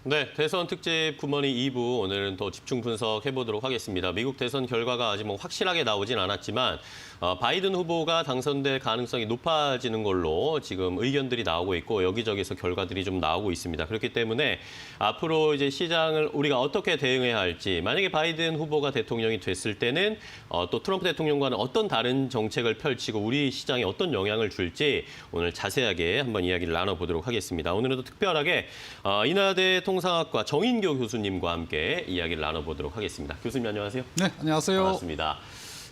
네, 대선 특집 굿모닝 2부 오늘은 더 집중 분석해 보도록 하겠습니다. 미국 대선 결과가 아직 뭐 확실하게 나오진 않았지만 바이든 후보가 당선될 가능성이 높아지는 걸로 지금 의견들이 나오고 있고 여기저기서 결과들이 좀 나오고 있습니다. 그렇기 때문에 앞으로 이제 시장을 우리가 어떻게 대응해야 할지, 만약에 바이든 후보가 대통령이 됐을 때는 또 트럼프 대통령과는 어떤 다른 정책을 펼치고 우리 시장에 어떤 영향을 줄지 오늘 자세하게 한번 이야기를 나눠보도록 하겠습니다. 오늘은 또 특별하게 인하대 통상학과 정인교 교수님과 함께 이야기를 나눠보도록 하겠습니다. 교수님 안녕하세요. 네, 안녕하세요. 반갑습니다.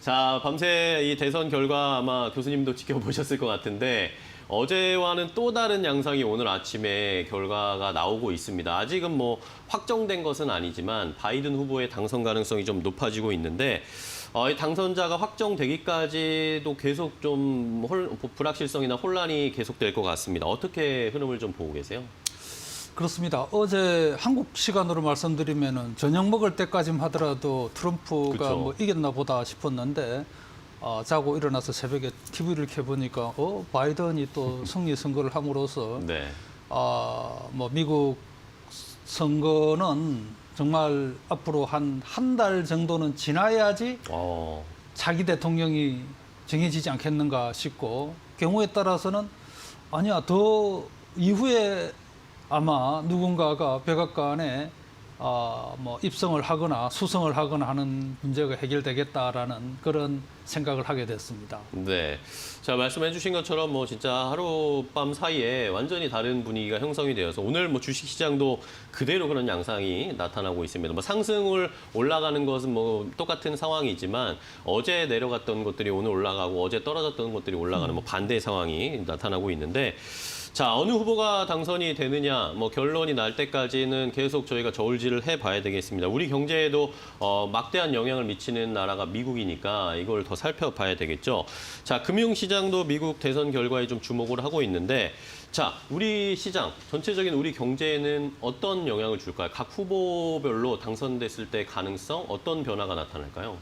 자, 밤새 이 대선 결과 아마 교수님도 지켜보셨을 것 같은데 어제와는 또 다른 양상이 오늘 아침에 결과가 나오고 있습니다. 아직은 뭐 확정된 것은 아니지만 바이든 후보의 당선 가능성이 좀 높아지고 있는데 이 당선자가 확정되기까지도 계속 좀 불확실성이나 혼란이 계속될 것 같습니다. 어떻게 흐름을 좀 보고 계세요? 그렇습니다. 어제 한국 시간으로 말씀드리면은 저녁 먹을 때까지만 하더라도 트럼프가 그쵸. 뭐 이겼나 보다 싶었는데 자고 일어나서 새벽에 TV를 켜보니까 바이든이 또 승리 선거를 함으로써 네. 뭐 미국 선거는 정말 앞으로 한 달 정도는 지나야지 자기 대통령이 정해지지 않겠는가 싶고 경우에 따라서는 아니야 더 이후에 아마 누군가가 백악관에 뭐 입성을 하거나 수성을 하거나 하는 문제가 해결되겠다라는 그런 생각을 하게 됐습니다. 네. 자, 말씀해 주신 것처럼 뭐 진짜 하룻밤 사이에 완전히 다른 분위기가 형성이 되어서 오늘 뭐 주식 시장도 그대로 그런 양상이 나타나고 있습니다. 뭐 상승을 올라가는 것은 뭐 똑같은 상황이지만 어제 내려갔던 것들이 오늘 올라가고 어제 떨어졌던 것들이 올라가는 뭐 반대 상황이 나타나고 있는데 자, 어느 후보가 당선이 되느냐, 뭐 결론이 날 때까지는 계속 저희가 저울질을 해봐야 되겠습니다. 우리 경제에도 막대한 영향을 미치는 나라가 미국이니까 이걸 더 살펴봐야 되겠죠. 자, 금융시장도 미국 대선 결과에 좀 주목을 하고 있는데 자, 우리 시장, 전체적인 우리 경제에는 어떤 영향을 줄까요? 각 후보별로 당선됐을 때 가능성, 어떤 변화가 나타날까요?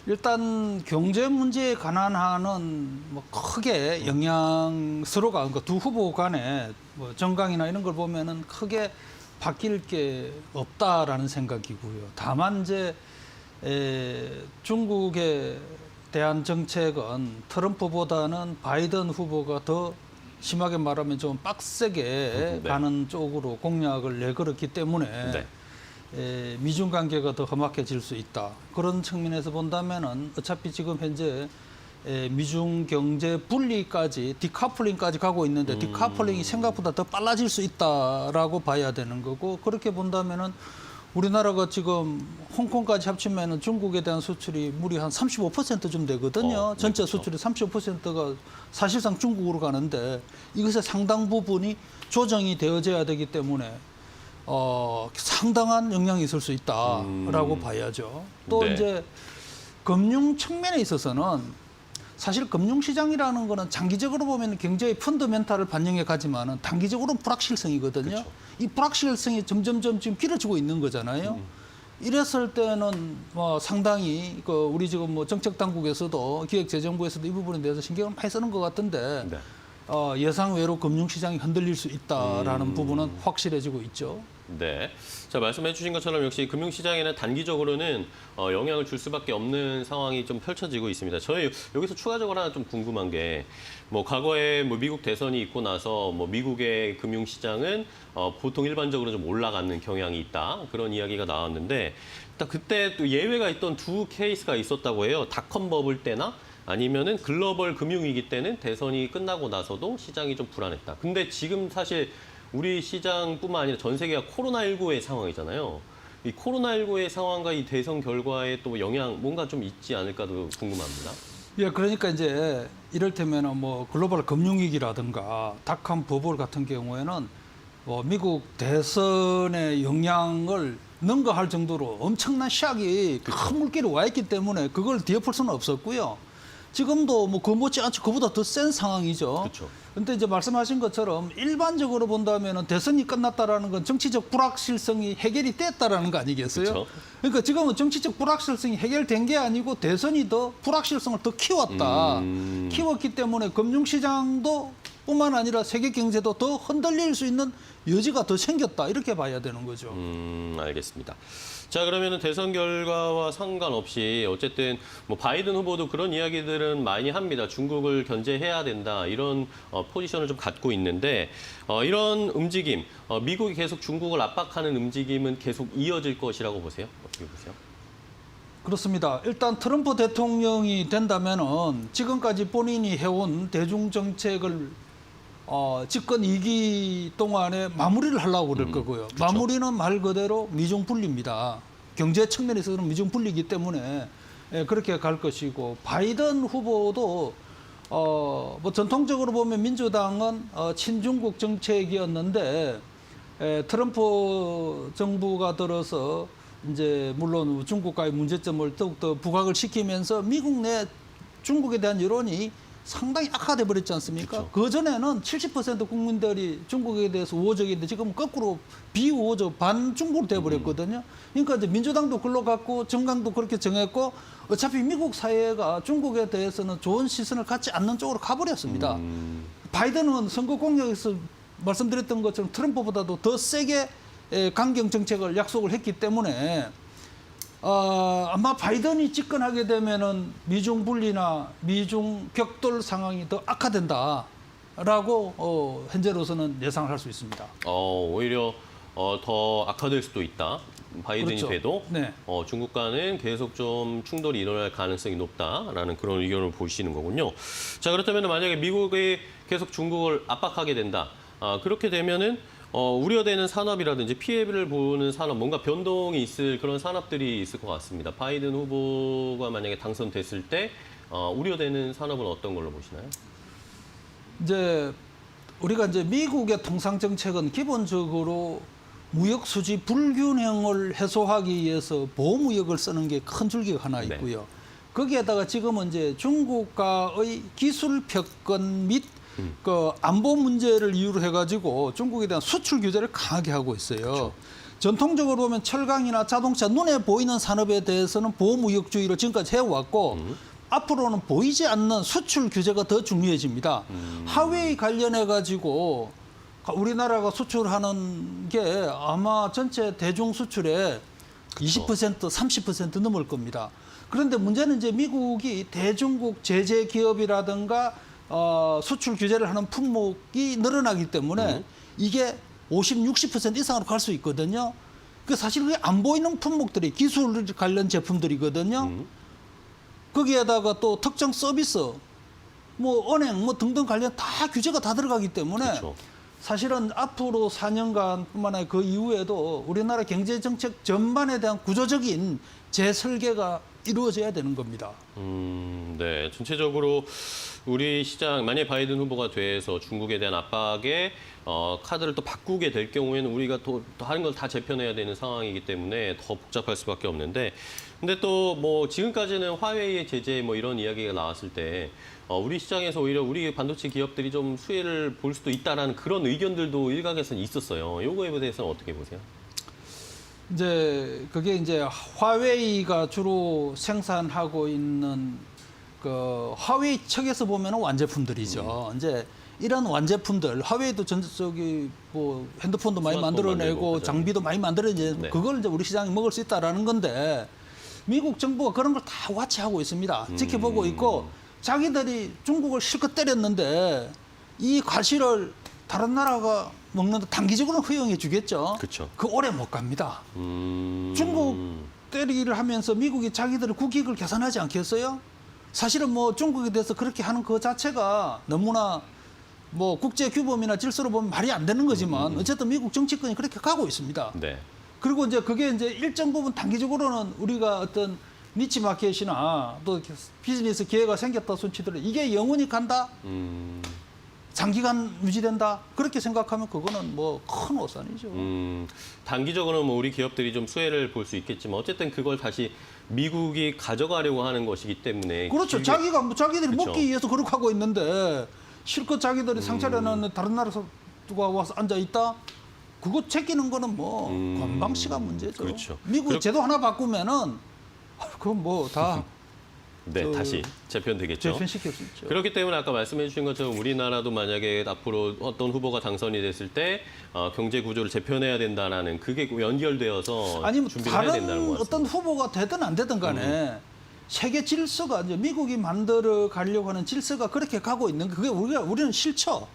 일단 경제 문제에 관한 한은 뭐 크게 영향스러가 그러니까 두 후보 간에 뭐 정강이나 이런 걸 보면은 크게 바뀔 게 없다라는 생각이고요. 다만 이제 중국에 대한 정책은 트럼프보다는 바이든 후보가 더 심하게 말하면 좀 빡세게 가는 쪽으로 공약을 내걸었기 때문에 미중 관계가 더 험악해질 수 있다. 그런 측면에서 본다면은 어차피 지금 현재 미중 경제 분리까지 디카플링까지 가고 있는데 디카플링이 생각보다 더 빨라질 수 있다라고 봐야 되는 거고 그렇게 본다면은 우리나라가 지금 홍콩까지 합치면은 중국에 대한 수출이 무려 한 35%좀 되거든요. 전체 수출이 35%가 사실상 중국으로 가는데 이것의 상당 부분이 조정이 되어져야 되기 때문에 상당한 영향이 있을 수 있다라고 봐야죠. 또 이제 금융 측면에 있어서는 사실 금융시장이라는 거는 장기적으로 보면 굉장히 펀더멘탈을 반영해 가지만은 단기적으로는 불확실성이거든요. 그쵸. 이 불확실성이 점점점 지금 길어지고 있는 거잖아요. 이랬을 때는 뭐 상당히 우리 지금 뭐 정책 당국에서도 기획재정부에서도 이 부분에 대해서 신경을 많이 쓰는 것 같은데 예상외로 금융시장이 흔들릴 수 있다라는 부분은 확실해지고 있죠. 네. 자, 말씀해 주신 것처럼 역시 금융시장에는 단기적으로는 영향을 줄 수밖에 없는 상황이 좀 펼쳐지고 있습니다. 저희 여기서 추가적으로 하나 좀 궁금한 게 뭐 과거에 뭐 미국 대선이 있고 나서 뭐 미국의 금융시장은 보통 일반적으로 좀 올라가는 경향이 있다. 그런 이야기가 나왔는데 딱 그때 또 예외가 있던 두 케이스가 있었다고 해요. 닷컴 버블 때나 아니면은 글로벌 금융위기 때는 대선이 끝나고 나서도 시장이 좀 불안했다. 근데 지금 사실 우리 시장뿐만 아니라 전 세계가 코로나19의 상황이잖아요. 이 코로나19의 상황과 이 대선 결과에 또 영향 뭔가 좀 있지 않을까도 궁금합니다. 예, 그러니까 이제 이를테면 뭐 글로벌 금융위기라든가 닷컴 버블 같은 경우에는 뭐 미국 대선의 영향을 능가할 정도로 엄청난 샥이 큰 물결이 와 있기 때문에 그걸 뒤엎을 수는 없었고요. 지금도 뭐 그 못지않죠. 그보다 더 센 상황이죠. 그렇죠. 근데 이제 말씀하신 것처럼 일반적으로 본다면은 대선이 끝났다라는 건 정치적 불확실성이 해결이 됐다라는 거 아니겠어요? 그렇죠. 그러니까 지금은 정치적 불확실성이 해결된 게 아니고 대선이 더 불확실성을 더 키웠다. 키웠기 때문에 금융시장도 뿐만 아니라 세계 경제도 더 흔들릴 수 있는 여지가 더 생겼다. 이렇게 봐야 되는 거죠. 알겠습니다. 자, 그러면은 대선 결과와 상관없이 어쨌든 뭐 바이든 후보도 그런 이야기들은 많이 합니다. 중국을 견제해야 된다. 이런 포지션을 좀 갖고 있는데 이런 움직임, 미국이 계속 중국을 압박하는 움직임은 계속 이어질 것이라고 보세요? 어떻게 보세요? 그렇습니다. 일단 트럼프 대통령이 된다면은 지금까지 본인이 해온 대중 정책을 집권 2기 동안에 마무리를 하려고 그럴 거고요. 그렇죠. 마무리는 말 그대로 미중 분리입니다. 경제 측면에서는 미중 분리이기 때문에 그렇게 갈 것이고 바이든 후보도 뭐 전통적으로 보면 민주당은 친중국 정책이었는데 트럼프 정부가 들어서 이제 물론 중국과의 문제점을 더욱더 부각을 시키면서 미국 내 중국에 대한 여론이 상당히 악화돼 버렸지 않습니까? 그렇죠. 그전에는 70% 국민들이 중국에 대해서 우호적인데 지금 거꾸로 비우호적 반중국으로 돼 버렸거든요. 그러니까 이제 민주당도 글로 갔고 정강도 그렇게 정했고 어차피 미국 사회가 중국에 대해서는 좋은 시선을 갖지 않는 쪽으로 가버렸습니다. 바이든은 선거 공약에서 말씀드렸던 것처럼 트럼프보다도 더 세게 강경 정책을 약속을 했기 때문에 아마 바이든이 집권하게 되면은 미중 분리나 미중 격돌 상황이 더 악화된다라고 현재로서는 예상을 할 수 있습니다. 오히려 더 악화될 수도 있다. 바이든이 그렇죠. 돼도 네. 중국과는 계속 좀 충돌이 일어날 가능성이 높다라는 그런 의견을 보시는 거군요. 자, 그렇다면 만약에 미국이 계속 중국을 압박하게 된다. 그렇게 되면은 우려되는 산업이라든지 피해를 보는 산업, 뭔가 변동이 있을 그런 산업들이 있을 것 같습니다. 바이든 후보가 만약에 당선됐을 때 우려되는 산업은 어떤 걸로 보시나요? 이제 우리가 이제 미국의 통상 정책은 기본적으로 무역 수지 불균형을 해소하기 위해서 보호무역을 쓰는 게 큰 줄기가 하나 있고요. 거기에다가 지금은 이제 중국과의 기술 패권 및 그 안보 문제를 이유로 해가지고 중국에 대한 수출 규제를 강하게 하고 있어요. 그렇죠. 전통적으로 보면 철강이나 자동차 눈에 보이는 산업에 대해서는 보호무역주의를 지금까지 해왔고 앞으로는 보이지 않는 수출 규제가 더 중요해집니다. 하웨이 관련해가지고 우리나라가 수출하는 게 아마 전체 대중 수출의 20%, 30% 넘을 겁니다. 그런데 문제는 이제 미국이 대중국 제재 기업이라든가 수출 규제를 하는 품목이 늘어나기 때문에 이게 50, 60% 이상으로 갈 수 있거든요. 그 사실 그게 안 보이는 품목들이 기술 관련 제품들이거든요. 거기에다가 또 특정 서비스, 뭐 은행, 뭐 등등 관련 다 규제가 다 들어가기 때문에 그렇죠. 사실은 앞으로 4년간뿐만 아니라 그 이후에도 우리나라 경제 정책 전반에 대한 구조적인 재설계가 이루어져야 되는 겁니다. 네. 전체적으로 우리 시장, 만약에 바이든 후보가 돼서 중국에 대한 압박에 카드를 또 바꾸게 될 경우에는 우리가 또 하는 걸 다 재편해야 되는 상황이기 때문에 더 복잡할 수밖에 없는데, 근데 또 뭐 지금까지는 화웨이의 제재 뭐 이런 이야기가 나왔을 때 우리 시장에서 오히려 우리 반도체 기업들이 좀 수혜를 볼 수도 있다라는 그런 의견들도 일각에서는 있었어요. 요거에 대해서는 어떻게 보세요? 이제 그게 이제 화웨이가 주로 생산하고 있는 그 화웨이 측에서 보면은 완제품들이죠. 이제 이런 완제품들, 화웨이도 저기 뭐 핸드폰도 많이 스마트폰 만들어내고 만들고, 장비도 많이 만들어내고 네. 그걸 이제 우리 시장이 먹을 수 있다라는 건데 미국 정부가 그런 걸 다 와치하고 있습니다. 지켜보고 있고 자기들이 중국을 실컷 때렸는데 이 과실을 다른 나라가 먹는데 단기적으로는 허용해 주겠죠. 그렇죠. 그 오래 못 갑니다. 중국 때리기를 하면서 미국이 자기들의 국익을 계산하지 않겠어요? 사실은 뭐 중국에 대해서 그렇게 하는 그 자체가 너무나 뭐 국제 규범이나 질서로 보면 말이 안 되는 거지만 어쨌든 미국 정치권이 그렇게 가고 있습니다. 네. 그리고 이제 그게 이제 일정 부분 단기적으로는 우리가 어떤 니치 마켓이나 또 비즈니스 기회가 생겼다 손치더라도 이게 영원히 간다? 장기간 유지된다? 그렇게 생각하면 그거는 뭐 큰 오산이죠. 단기적으로는 뭐 우리 기업들이 좀 수혜를 볼 수 있겠지만 어쨌든 그걸 다시 미국이 가져가려고 하는 것이기 때문에 그렇죠. 길게- 자기들이 그렇죠. 먹기 위해서 그렇게 하고 있는데 실컷 자기들이 상차려놓는 다른 나라에서 누가 와서 앉아 있다? 그거 챙기는 거는 뭐 건방시가 문제죠. 그렇죠. 미국이 제도 하나 바꾸면은 그건 뭐 다 네, 다시 재편되겠죠. 재편시킬 수 있죠. 그렇기 때문에 아까 말씀해 주신 것처럼 우리나라도 만약에 앞으로 어떤 후보가 당선이 됐을 때 경제 구조를 재편해야 된다라는 그게 연결되어서 아니면 준비를 해야 된다는 다른 것 같습니다. 어떤 후보가 되든 안 되든 간에 세계 질서가 이제 미국이 만들어 가려고 하는 질서가 그렇게 가고 있는 그게 우리는 싫죠.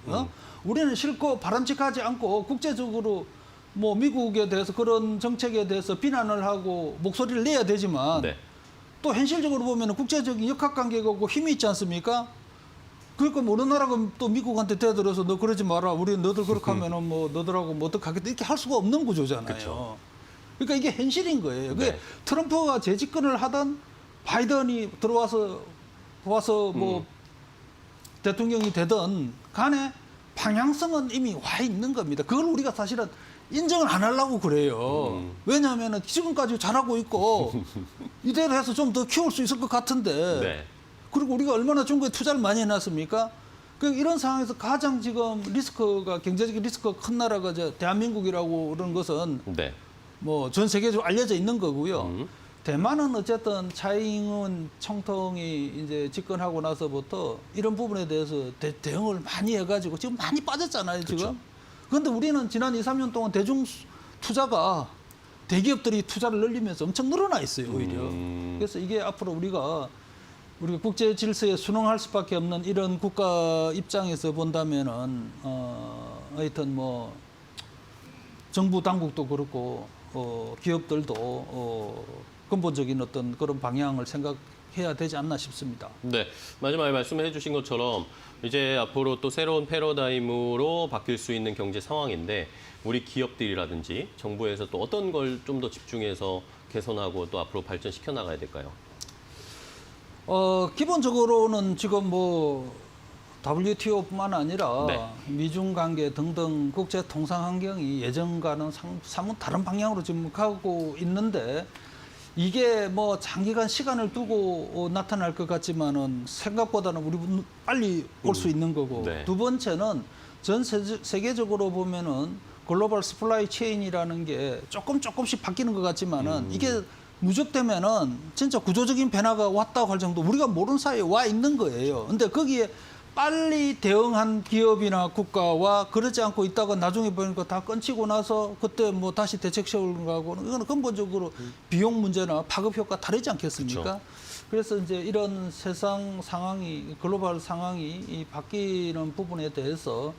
우리는 싫고 바람직하지 않고 국제적으로 뭐 미국에 대해서 그런 정책에 대해서 비난을 하고 목소리를 내야 되지만 네. 또 현실적으로 보면 국제적인 역학관계가 없고 힘이 있지 않습니까? 그러니까 뭐 어느 나라가 또 미국한테 대들어서 너 그러지 마라. 우리 너들 그렇게 하면은 뭐 너들하고 뭐 어떡하겠다 이렇게 할 수가 없는 구조잖아요. 그쵸. 그러니까 이게 현실인 거예요. 그게 네. 트럼프가 재집권을 하던 바이든이 들어와서 뭐 대통령이 되든 간에 방향성은 이미 와 있는 겁니다. 그걸 우리가 사실은 인정을 안 하려고 그래요. 왜냐하면 지금까지 잘하고 있고 이대로 해서 좀 더 키울 수 있을 것 같은데 네. 그리고 우리가 얼마나 중국에 투자를 많이 해놨습니까? 이런 상황에서 가장 지금 경제적인 리스크가 큰 나라가 이제 대한민국이라고 그런 것은 네. 뭐 전 세계적으로 알려져 있는 거고요. 대만은 어쨌든 차이잉원 총통이 이제 집권하고 나서부터 이런 부분에 대해서 대응을 많이 해가지고 지금 많이 빠졌잖아요, 지금. 그런데 우리는 지난 2, 3년 동안 대중 투자가 대기업들이 투자를 늘리면서 엄청 늘어나 있어요, 오히려. 그래서 이게 앞으로 우리가 국제 질서에 순응할 수밖에 없는 이런 국가 입장에서 본다면은 하여튼 뭐 정부 당국도 그렇고 기업들도 근본적인 어떤 그런 방향을 생각해야 되지 않나 싶습니다. 네, 마지막에 말씀해 주신 것처럼 이제 앞으로 또 새로운 패러다임으로 바뀔 수 있는 경제 상황인데 우리 기업들이라든지 정부에서 또 어떤 걸 좀 더 집중해서 개선하고 또 앞으로 발전시켜 나가야 될까요? 기본적으로는 지금 뭐 WTO뿐만 아니라 네. 미중 관계 등등 국제 통상 환경이 예전과는 사뭇 다른 방향으로 지금 가고 있는데 이게 뭐 장기간 시간을 두고 나타날 것 같지만은 생각보다는 우리 빨리 올 수 있는 거고 네. 두 번째는 전 세계적으로 보면은 글로벌 스플라이 체인이라는 게 조금씩 바뀌는 것 같지만은 이게 누적되면은 진짜 구조적인 변화가 왔다고 할 정도 우리가 모르는 사이에 와 있는 거예요. 근데 거기에 빨리 대응한 기업이나 국가와 그러지 않고 있다가 나중에 보니까 다 끊치고 나서 그때 뭐 다시 대책 세우는 거하고는 이거는 근본적으로 비용 문제나 파급 효과 다르지 않겠습니까? 그렇죠. 그래서 이제 이런 세상 상황이 글로벌 상황이 바뀌는 부분에 대해서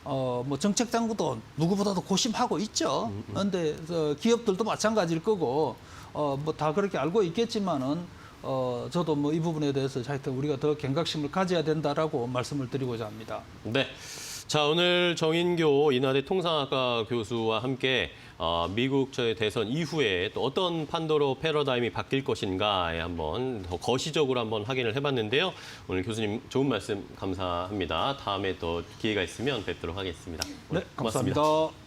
뭐 정책 당국도 누구보다도 고심하고 있죠. 그런데 기업들도 마찬가지일 거고 뭐 다 그렇게 알고 있겠지만은 저도 뭐 이 부분에 대해서 하여튼 우리가 더 경각심을 가져야 된다라고 말씀을 드리고자 합니다. 네. 자, 오늘 정인교 인하대 통상학과 교수와 함께 미국 대선 이후에 또 어떤 판도로 패러다임이 바뀔 것인가에 한번 더 거시적으로 한번 확인을 해봤는데요. 오늘 교수님 좋은 말씀 감사합니다. 다음에 또 기회가 있으면 뵙도록 하겠습니다. 네, 고맙습니다. 감사합니다.